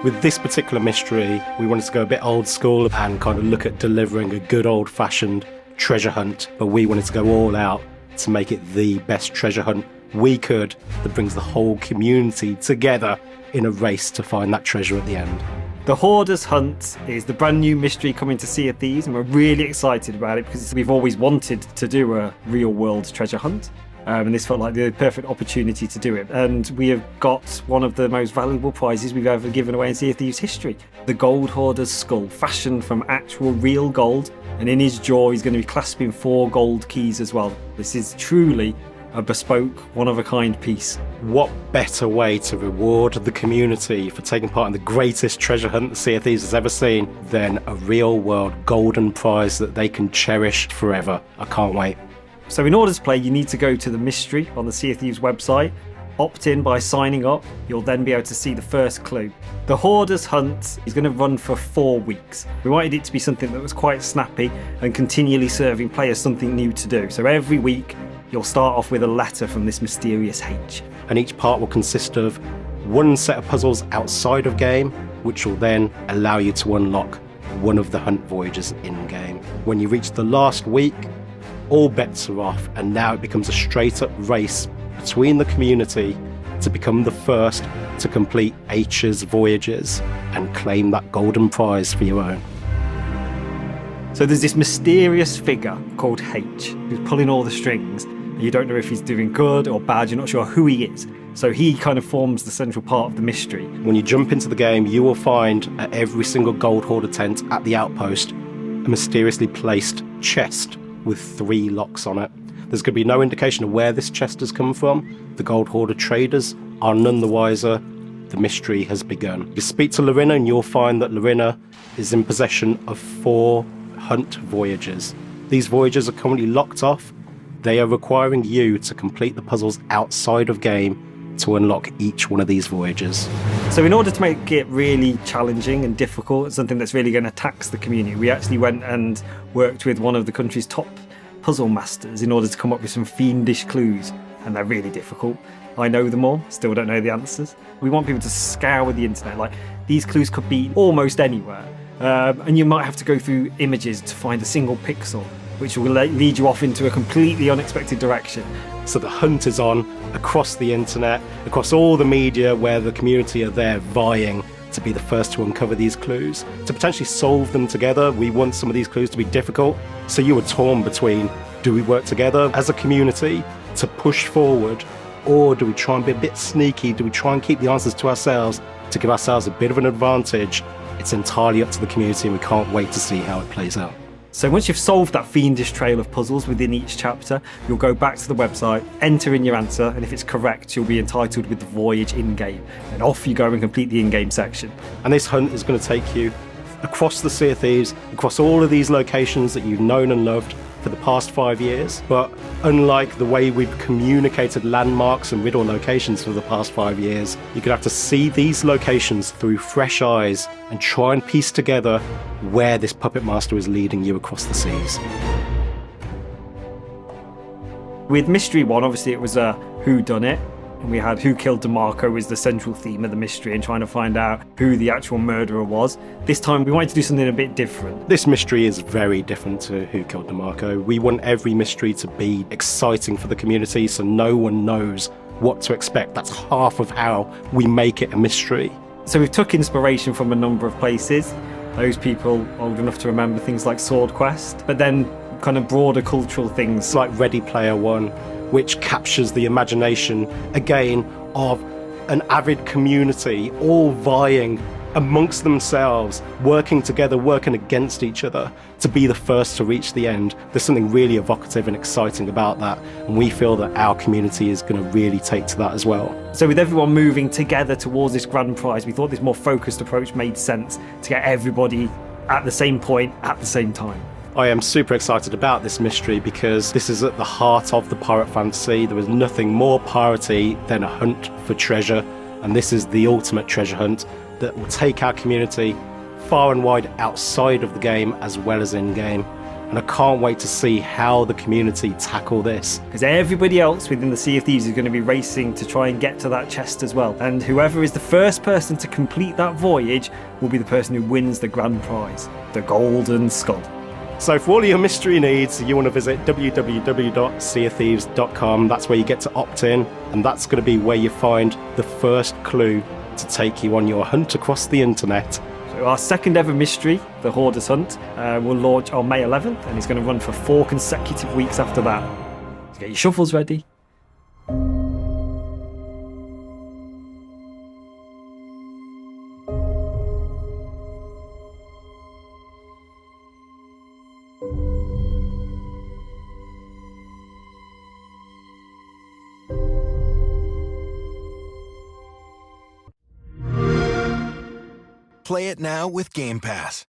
With this particular mystery, we wanted to go a bit old school and kind of look at delivering a good old-fashioned treasure hunt, but we wanted to go all out to make it the best treasure hunt we could that brings the whole community together in a race to find that treasure at the end. The Hoarder's Hunt is the brand new mystery coming to Sea of Thieves, and we're really excited about it because we've always wanted to do a real world treasure hunt. And this felt like the perfect opportunity to do it. And we have got one of the most valuable prizes we've ever given away in Sea of Thieves history. The Gold Hoarder's skull, fashioned from actual real gold. And in his jaw, he's going to be clasping 4 gold keys as well. This is truly a bespoke, one-of-a-kind piece. What better way to reward the community for taking part in the greatest treasure hunt the Sea of Thieves has ever seen than a real-world golden prize that they can cherish forever. I can't wait. So in order to play, you need to go to the mystery on the Sea of Thieves website, opt in by signing up. You'll then be able to see the first clue. The Hoarder's Hunt is going to run for 4 weeks. We wanted it to be something that was quite snappy and continually serving players something new to do. So every week, you'll start off with a letter from this mysterious H. And each part will consist of one set of puzzles outside of game, which will then allow you to unlock one of the hunt voyages in-game. When you reach the last week, all bets are off, and now it becomes a straight-up race between the community to become the first to complete H's voyages and claim that golden prize for your own. So there's this mysterious figure called H who's pulling all the strings. You don't know if he's doing good or bad, you're not sure who he is. So he kind of forms the central part of the mystery. When you jump into the game, you will find at every single Gold Hoarder tent at the outpost a mysteriously placed chest with 3 locks on it. There's going to be no indication of where this chest has come from. The Gold Hoarder traders are none the wiser. The mystery has begun. You speak to Lorena and you'll find that Lorena is in possession of 4 hunt voyages. These voyages are currently locked off. They are requiring you to complete the puzzles outside of game to unlock each one of these voyages. So in order to make it really challenging and difficult, something that's really going to tax the community, we actually went and worked with one of the country's top puzzle masters in order to come up with some fiendish clues, and they're really difficult. I know them all, still don't know the answers. We want people to scour the internet, like these clues could be almost anywhere, and you might have to go through images to find a single pixel, which will lead you off into a completely unexpected direction. So the hunt is on across the internet, across all the media where the community are there vying to be the first to uncover these clues, to potentially solve them together. We want some of these clues to be difficult, so you were torn between, do we work together as a community to push forward, or do we try and be a bit sneaky? Do we try and keep the answers to ourselves to give ourselves a bit of an advantage? It's entirely up to the community, and we can't wait to see how it plays out. So once you've solved that fiendish trail of puzzles within each chapter, you'll go back to the website, enter in your answer, and if it's correct, you'll be entitled with the voyage in-game. And off you go and complete the in-game section. And this hunt is going to take you across the Sea of Thieves, across all of these locations that you've known and loved for the past 5 years. But unlike the way we've communicated landmarks and riddle locations for the past 5 years, you're going to have to see these locations through fresh eyes and try and piece together where this puppet master is leading you across the seas. With Mystery 1, obviously it was a whodunit, and we had Who Killed DeMarco as the central theme of the mystery and trying to find out who the actual murderer was. This time we wanted to do something a bit different. This mystery is very different to Who Killed DeMarco. We want every mystery to be exciting for the community so no one knows what to expect. That's half of how we make it a mystery. So we've took inspiration from a number of places. Those people old enough to remember things like Sword Quest, but then kind of broader cultural things like Ready Player One, which captures the imagination, again, of an avid community all vying amongst themselves, working together, working against each other to be the first to reach the end. There's something really evocative and exciting about that, and we feel that our community is going to really take to that as well. So with everyone moving together towards this grand prize, we thought this more focused approach made sense to get everybody at the same point at the same time. I am super excited about this mystery because this is at the heart of the pirate fantasy. There is nothing more piratey than a hunt for treasure, and this is the ultimate treasure hunt that will take our community far and wide outside of the game as well as in game. and I can't wait to see how the community tackle this. Because everybody else within the Sea of Thieves is going to be racing to try and get to that chest as well. And whoever is the first person to complete that voyage will be the person who wins the grand prize, the Golden Skull. So for all your mystery needs, you want to visit www.seaofthieves.com. That's where you get to opt in, and that's going to be where you find the first clue to take you on your hunt across the internet. So our second ever mystery, the Hoarder's Hunt, will launch on May 11th, and it's going to run for 4 consecutive weeks after that. So get your shovels ready. Play it now with Game Pass.